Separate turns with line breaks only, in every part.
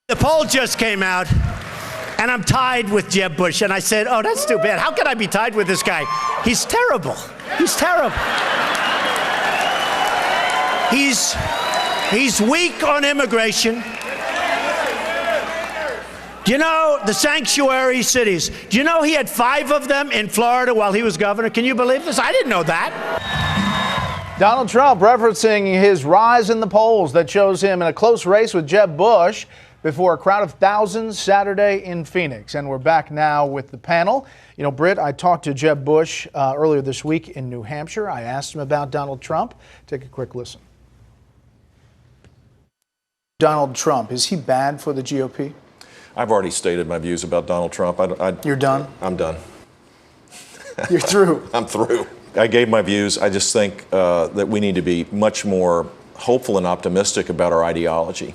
The poll just came out, and I'm tied with Jeb Bush. And I said, oh, that's too bad. How can I be tied with this guy? He's terrible. He's terrible. He's weak on immigration. Do you know the sanctuary cities? Do you know he had 5 of them in Florida while he was governor? Can you believe this? I didn't know that.
Donald Trump referencing his rise in the polls that shows him in a close race with Jeb Bush before a crowd of thousands Saturday in Phoenix. And we're back now with the panel. You know, Brit, I talked to Jeb Bush earlier this week in New Hampshire. I asked him about Donald Trump. Take a quick listen. Donald Trump, is he bad for the GOP?
I've already stated my views about Donald Trump.
You're done?
I'm done.
You're through?
I'm through. I gave my views. I just think that we need to be much more hopeful and optimistic about our ideology.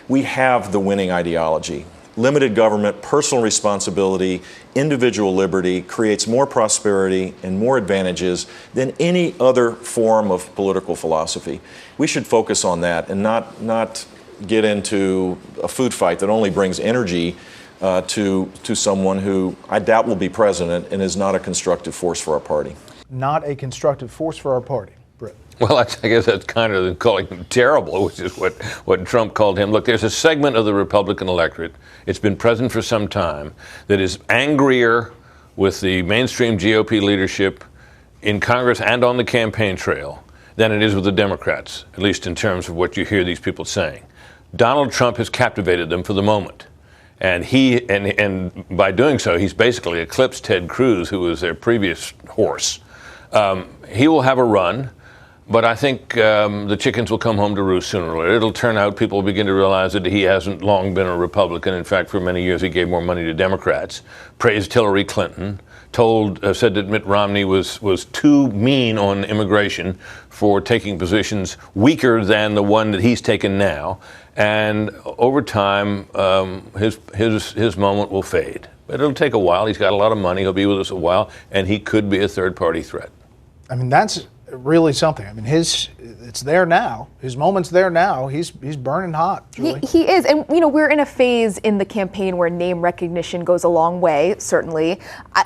We have the winning ideology. Limited government, personal responsibility, individual liberty creates more prosperity and more advantages than any other form of political philosophy. We should focus on that and not get into a food fight that only brings energy to someone who I doubt will be president and is not a constructive force for our party. Not a constructive force for our party. Brit.
Well, I guess that's kind of calling him terrible, which is what Trump called him. Look, there's a segment of the Republican electorate, it's been present for some time, that is angrier with the mainstream GOP leadership in Congress and on the campaign trail than it is with the Democrats, at least in terms of what you hear these people saying. Donald Trump has captivated them for the moment. And and by doing so, he's basically eclipsed Ted Cruz, who was their previous horse. He will have a run, but I think the chickens will come home to roost sooner or later. It'll turn out people will begin to realize that he hasn't long been a Republican. In fact, for many years, he gave more money to Democrats, praised Hillary Clinton, said that Mitt Romney was too mean on immigration for taking positions weaker than the one that he's taken now. And over time, his moment will fade. But it'll take a while. He's got a lot of money. He'll be with us a while, and he could be a third-party threat.
I mean, that's really something. I mean, it's there now. His moment's there now. He's burning hot, Julie.
He is. And, you know, we're in a phase in the campaign where name recognition goes a long way, certainly.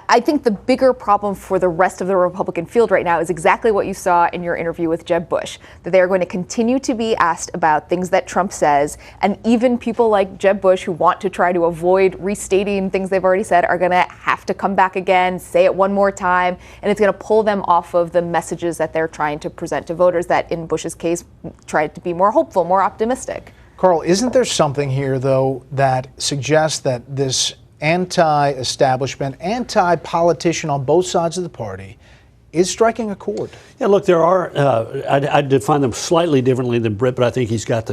I think the bigger problem for the rest of the Republican field right now is exactly what you saw in your interview with Jeb Bush, that they're going to continue to be asked about things that Trump says. And even people like Jeb Bush who want to try to avoid restating things they've already said are going to have to come back again, say it one more time, and it's going to pull them off of the messages that they're trying to present to voters that, in Bush's case, tried to be more hopeful, more optimistic.
Carl, isn't there something here, though, that suggests that this anti-establishment, anti-politician on both sides of the party is striking a chord?
Yeah, look, there are, I define them slightly differently than Brit, but I think he's got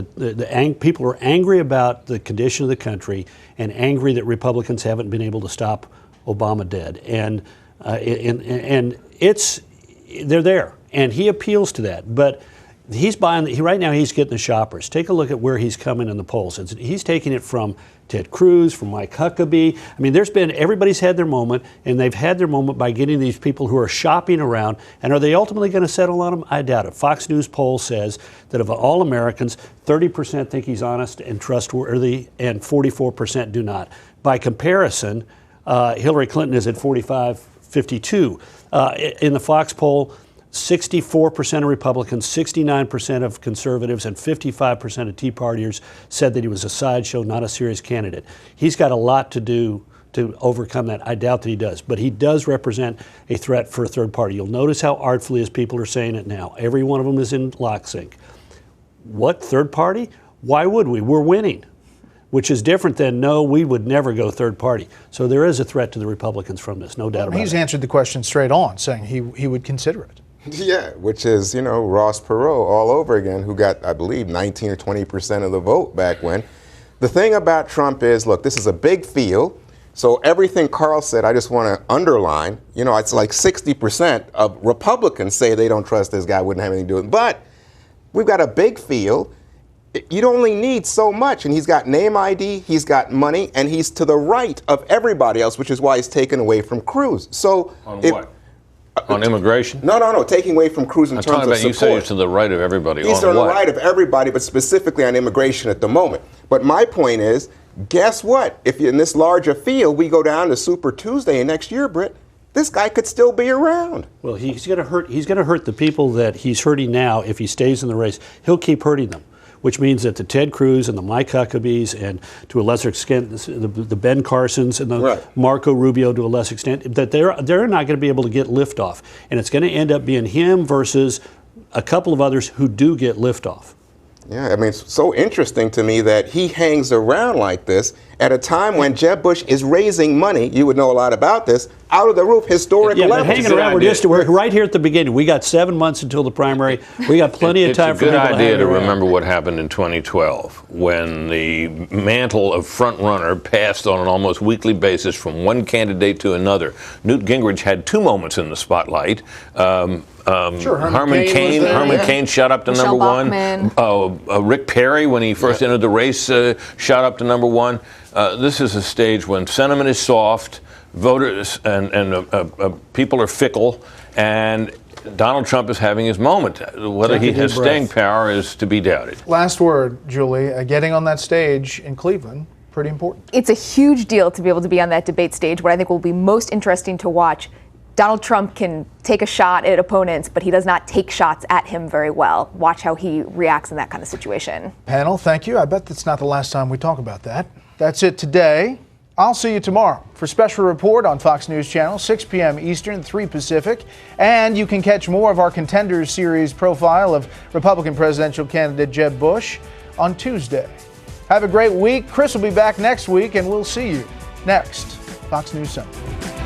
people are angry about the condition of the country and angry that Republicans haven't been able to stop Obama dead. And they're there. And he appeals to that, but right now he's getting the shoppers. Take a look at where he's coming in the polls. He's taking it from Ted Cruz, from Mike Huckabee. I mean, everybody's had their moment, and they've had their moment by getting these people who are shopping around. And are they ultimately going to settle on him? I doubt it. Fox News poll says that of all Americans, 30% think he's honest and trustworthy, and 44% do not. By comparison, Hillary Clinton is at 45-52. In the Fox poll, 64% of Republicans, 69% of conservatives, and 55% of Tea Partiers said that he was a sideshow, not a serious candidate. He's got a lot to do to overcome that. I doubt that he does, but he does represent a threat for a third party. You'll notice how artfully his people are saying it now. Every one of them is in lock-sync. What, third party? Why would we? We're winning, which is different than, no, we would never go third party. So there is a threat to the Republicans from this, no doubt about it.
He's answered the question straight on, saying he would consider it.
Yeah, which is, you know, Ross Perot all over again, who got, I believe, 19 or 20% of the vote back when. The thing about Trump is, look, this is a big field. So everything Carl said, I just want to underline, you know, it's like 60% of Republicans say they don't trust this guy, wouldn't have anything to do with it. But we've got a big field. You'd only need so much. And he's got name ID, he's got money, and he's to the right of everybody else, which is why he's taken away from Cruz. So
on what? On immigration?
No. Taking away from Cruz in terms of support.
You say he's to the right of everybody.
He's to the right of everybody, but specifically on immigration at the moment. But my point is, guess what? If you're in this larger field, we go down to Super Tuesday next year, Brit, this guy could still be around.
Well, he's going to hurt. He's going to hurt the people that he's hurting now. If he stays in the race, he'll keep hurting them, which means that the Ted Cruz and the Mike Huckabees and to a lesser extent the Ben Carsons and the Marco Rubio to a lesser extent, that they're not going to be able to get liftoff. And it's going to end up being him versus a couple of others who do get liftoff.
Yeah, I mean, it's so interesting to me that he hangs around like this at a time when Jeb Bush is raising money, you would know a lot about this, out of the roof, historic
levels.
But
hanging around, we're right here at the beginning. We got 7 months until the primary. We got plenty of time for people to hang around.
It's a good idea to remember what happened in 2012 when the mantle of front runner passed on an almost weekly basis from one candidate to another. Newt Gingrich had 2 moments in the spotlight. Herman Cain shot up to
Michelle
number one. Rick Perry, when he first entered the race, shot up to number one. This is a stage when sentiment is soft, voters and people are fickle, and Donald Trump is having his moment. Whether he has staying power is to be doubted.
Last word, Julie. Getting on that stage in Cleveland, pretty important.
It's a huge deal to be able to be on that debate stage. What I think will be most interesting to watch, Donald Trump can take a shot at opponents, but he does not take shots at him very well. Watch how he reacts in that kind of situation.
Panel, thank you. I bet that's not the last time we talk about that. That's it today. I'll see you tomorrow for Special Report on Fox News Channel, 6 p.m. Eastern, 3 Pacific. And you can catch more of our Contenders Series profile of Republican presidential candidate Jeb Bush on Tuesday. Have a great week. Chris will be back next week, and we'll see you next Fox News Sunday.